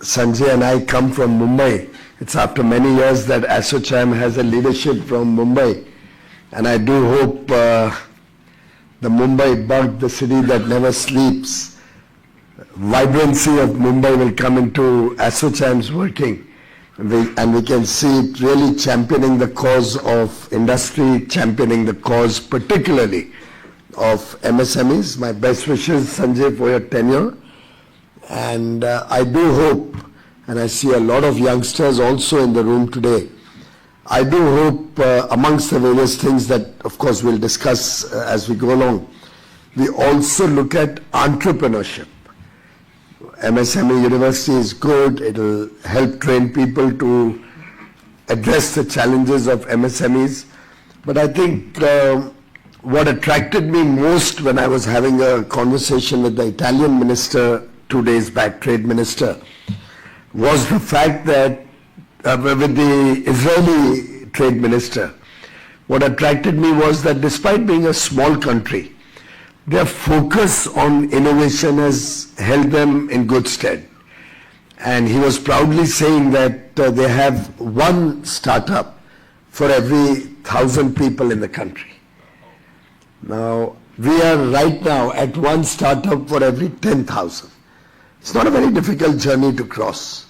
Sanjay and I come from Mumbai. It's after many years that Assocham has a leadership from Mumbai. And I do hope the Mumbai bug, the city that never sleeps, vibrancy of Mumbai will come into Assocham's working. And we can see it really championing the cause of industry, championing the cause particularly of MSMEs. My best wishes, Sanjay, for your tenure. And I do hope, and I see a lot of youngsters also in the room today, I do hope amongst the various things that of course we'll discuss as we go along, we also look at entrepreneurship. MSME University is good, it will help train people to address the challenges of MSMEs. But I think what attracted me most when I was having a conversation with the Italian minister 2 days back, trade minister, was the fact that with the Israeli trade minister, what attracted me was that despite being a small country, their focus on innovation has held them in good stead. And he was proudly saying that they have one startup for every 1,000 people in the country. Now, we are right now at one startup for every 10,000. It's not a very difficult journey to cross.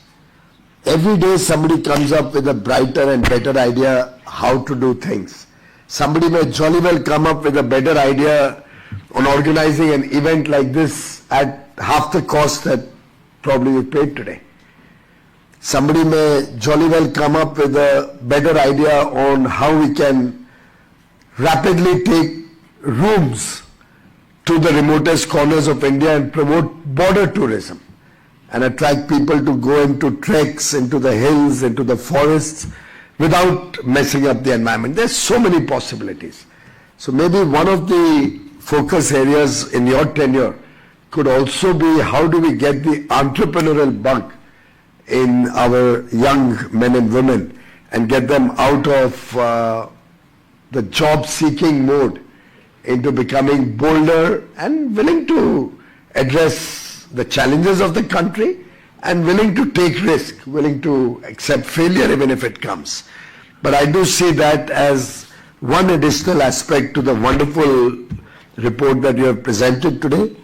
Every day somebody comes up with a brighter and better idea how to do things. Somebody may jolly well come up with a better idea on organizing an event like this at half the cost that probably we paid today. Somebody may jolly well come up with a better idea on how we can rapidly take rooms to the remotest corners of India and promote border tourism and attract people to go into treks, into the hills, into the forests without messing up the environment. There's so many possibilities. So maybe one of the focus areas in your tenure could also be how do we get the entrepreneurial bug in our young men and women and get them out of the job-seeking mode into becoming bolder and willing to address the challenges of the country and willing to take risk, willing to accept failure even if it comes. But I do see that as one additional aspect to the wonderful report that you have presented today.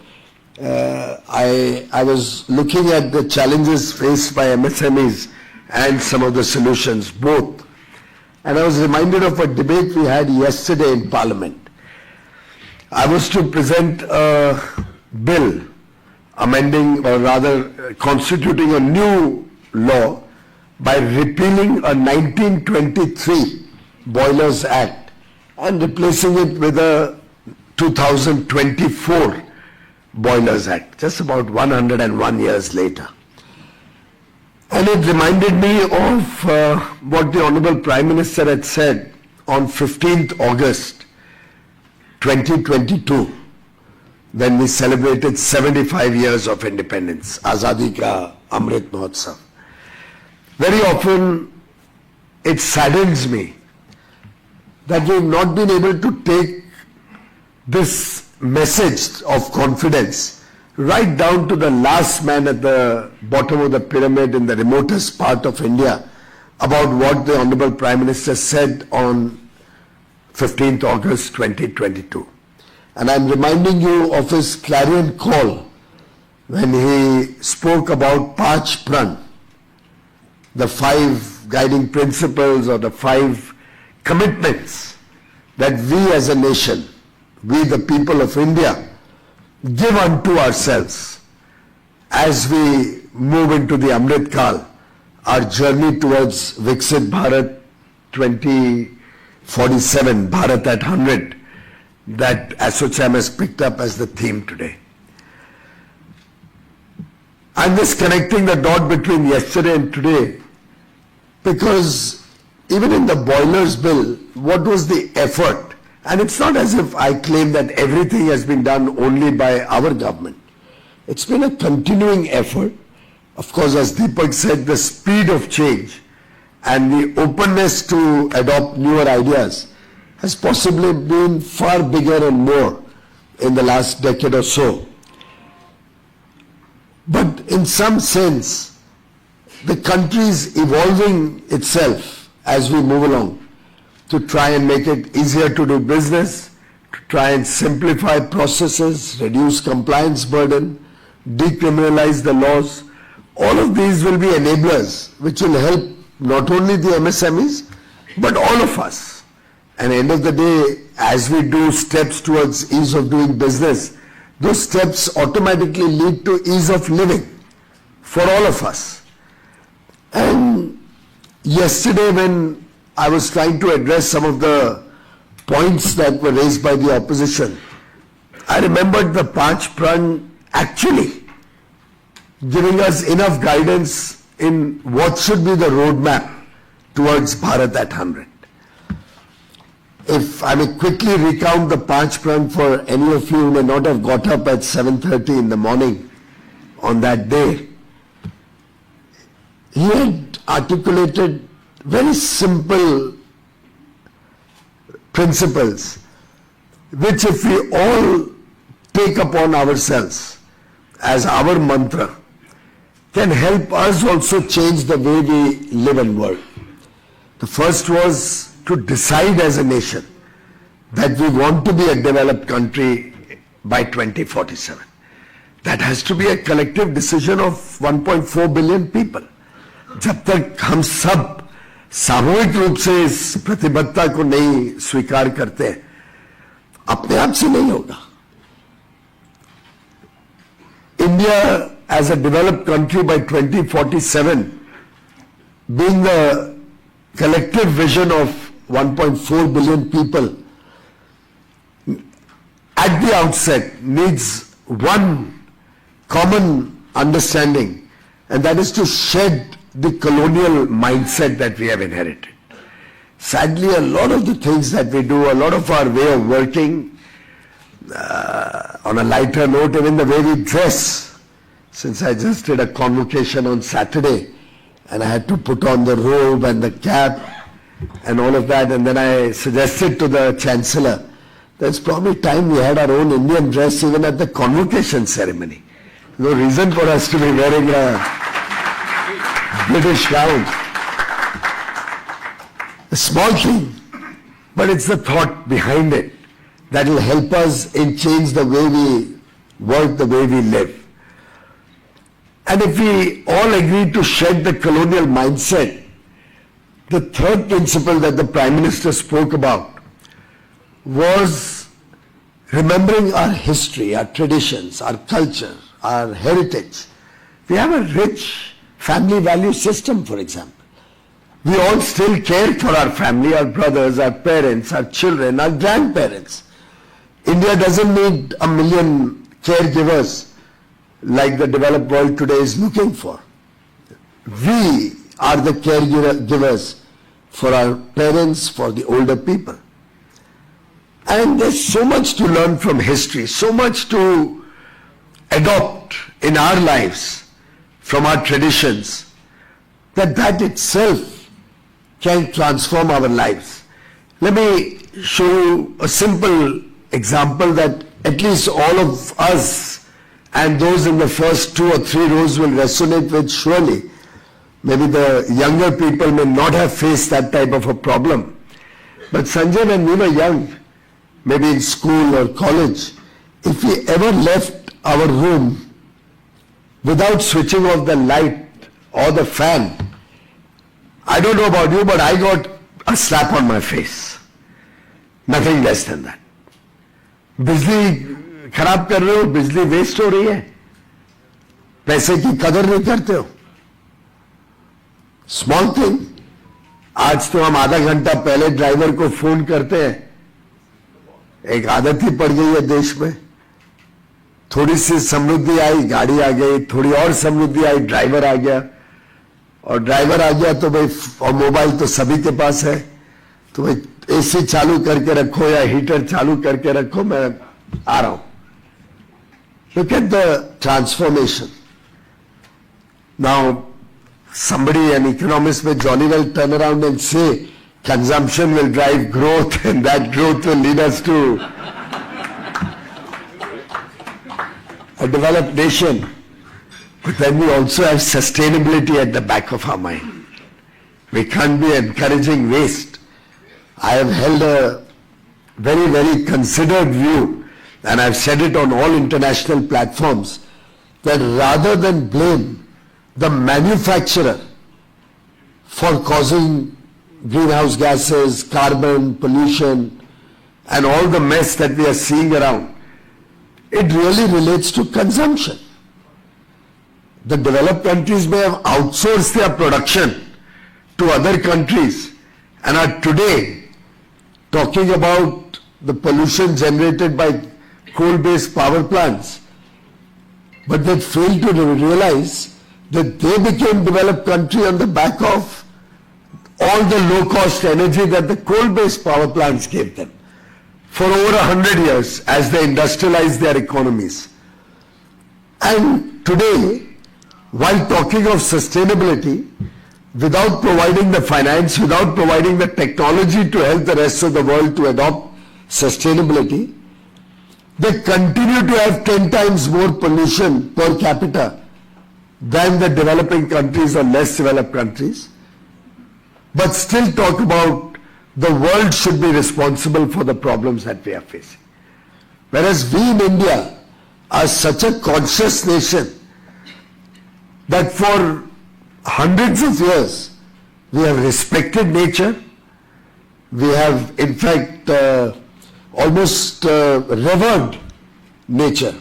I was looking at the challenges faced by MSMEs and some of the solutions, both. And I was reminded of a debate we had yesterday in Parliament. I was to present a bill amending, or rather constituting a new law by repealing a 1923 Boilers Act and replacing it with a 2024 Boilers Act, just about 101 years later. And it reminded me of what the Honorable Prime Minister had said on 15th August 2022 when we celebrated 75 years of independence, Azadi Ka Amrit Mahotsav. Very often it saddens me that we've not been able to take this message of confidence right down to the last man at the bottom of the pyramid in the remotest part of India about what the Honorable Prime Minister said on 15th August 2022. And I'm reminding you of his clarion call when he spoke about Panch Pran, the 5 guiding principles or the 5 commitments that we as a nation, we the people of India, give unto ourselves as we move into the Amrit Kal, our journey towards Viksit Bharat 2047, Bharat at 100, that Assocham has picked up as the theme today. I'm just connecting the dot between yesterday and today because even in the Boilers Bill, what was the effort? And it's not as if I claim that everything has been done only by our government. It's been a continuing effort. Of course, as Deepak said, the speed of change and the openness to adopt newer ideas has possibly been far bigger and more in the last decade or so. But in some sense, the country is evolving itself as we move along to try and make it easier to do business, to try and simplify processes, reduce compliance burden, decriminalize the laws. All of these will be enablers which will help not only the MSMEs but all of us. And at the end of the day, as we do steps towards ease of doing business, those steps automatically lead to ease of living for all of us. And yesterday when I was trying to address some of the points that were raised by the opposition, I remembered the Panch Pran actually giving us enough guidance in what should be the roadmap towards Bharat at 100. If I may quickly recount the Panch Pran for any of you who may not have got up at 7:30 in the morning on that day, he had articulated very simple principles which if we all take upon ourselves as our mantra can help us also change the way we live and work. The first was to decide as a nation that we want to be a developed country by 2047. That has to be a collective decision of 1.4 billion people. जब तक हम सब सामूहिक रूप से इस प्रतिबद्धता को नहीं स्वीकार करते, अपने आप से नहीं होगा. India as a developed country by 2047 being the collective vision of 1.4 billion people at the outset needs one common understanding, and that is to shed the colonial mindset that we have inherited. Sadly, a lot of the things that we do, a lot of our way of working, on a lighter note, even the way we dress, since I just did a convocation on Saturday and I had to put on the robe and the cap and all of that, and then I suggested to the Chancellor, there's probably time we had our own Indian dress even at the convocation ceremony. No reason for us to be wearing a British gown. A small thing, but it's the thought behind it that will help us in change the way we work, the way we live. And if we all agree to shed the colonial mindset, the third principle that the Prime Minister spoke about was remembering our history, our traditions, our culture, our heritage. We have a rich family value system, for example. We all still care for our family, our brothers, our parents, our children, our grandparents. India doesn't need 1 million caregivers like the developed world today is looking for. We are the caregivers for our parents, for the older people. And there's so much to learn from history, so much to adopt in our lives from our traditions, that itself can transform our lives. Let me show you a simple example that at least all of us and those in the first 2 or 3 rows will resonate with surely. Maybe the younger people may not have faced that type of a problem. But Sanjay, when we were young, maybe in school or college, if we ever left our room without switching off the light or the fan, I don't know about you, but I got a slap on my face. Nothing less than that. बिजली खराब कर रहे हो, बिजली waste हो रही है, पैसे की कदर नहीं करते हो. Small thing. आज तो हम आधा घंटा पहले ड्राइवर को फोन करते हैं. एक आदत ही पड़ गई है देश में. थोड़ी सी समृद्धि आई, गाड़ी आ गई, थोड़ी और समृद्धि आई, ड्राइवर आ गया, और ड्राइवर आ गया तो भाई, और मोबाइल तो सभी के पास है, तो भाई एसी चालू करके रखो या हीटर चालू करके रखो, मैं आ रहा हूं. Look at the transformation. Now, somebody, an economist may jolly well turn around and say, consumption will drive growth and that growth will lead us to a developed nation. But then we also have sustainability at the back of our mind. We can't be encouraging waste. I have held a very, very considered view, and I've said it on all international platforms, that rather than blame the manufacturer for causing greenhouse gases, carbon, pollution, and all the mess that we are seeing around, it really relates to consumption. The developed countries may have outsourced their production to other countries and are today talking about the pollution generated by coal-based power plants, but they fail to realize that they became developed country on the back of all the low-cost energy that the coal-based power plants gave them for over 100 years as they industrialized their economies. And today, while talking of sustainability, without providing the finance, without providing the technology to help the rest of the world to adopt sustainability, they continue to have 10 times more pollution per capita than the developing countries or less developed countries, but still talk about the world should be responsible for the problems that we are facing. Whereas we in India are such a conscious nation that for hundreds of years we have respected nature, we have in fact almost revered nature.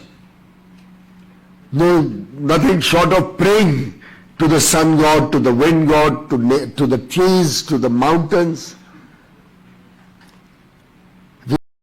No, nothing short of praying to the sun god, to the wind god, to the trees, to the mountains.